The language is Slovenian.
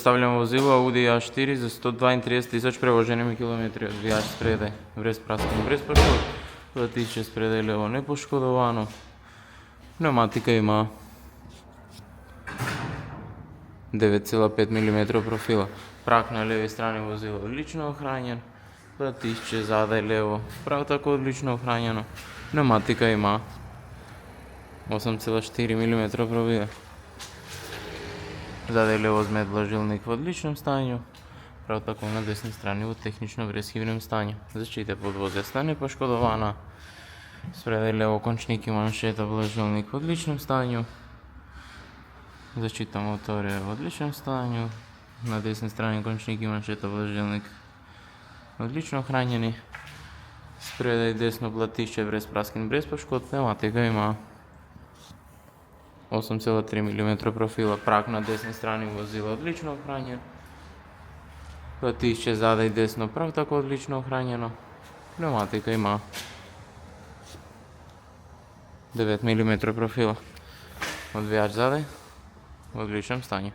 Представljам возило Audi A4 за 132 тисяч превожени километри. Одвијач спредај, врез праскан, врез пашот. Летище спредај лево непошкодовано. Пневматика има 9,5 мм профила. Прак на леви страни возило одлично охранjen. Летище задај лево, право тако одлично охранjeno. Пневматика има 8,4 мм пробива. Задај лево змет влажилник во одличном станју. Право тако на десни страни во технично вресхивном станју. Защита подвозеста непошкодована. Спредај лево кончник и маншета влажилник во одличном станју. Защита мотора во одличном станју. На десни страни кончник и маншета влажилник одлично хранjeni. Спредај десно платище врез праскин, врез пашкот. Пневматика има 8,3 мм профила. Прак на десни страни возила одлично охранjen. Платище задај десно право тако одлично охранjeno. Пневматика има 9 мм профила. Одвијач задај во одличном станју.